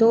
2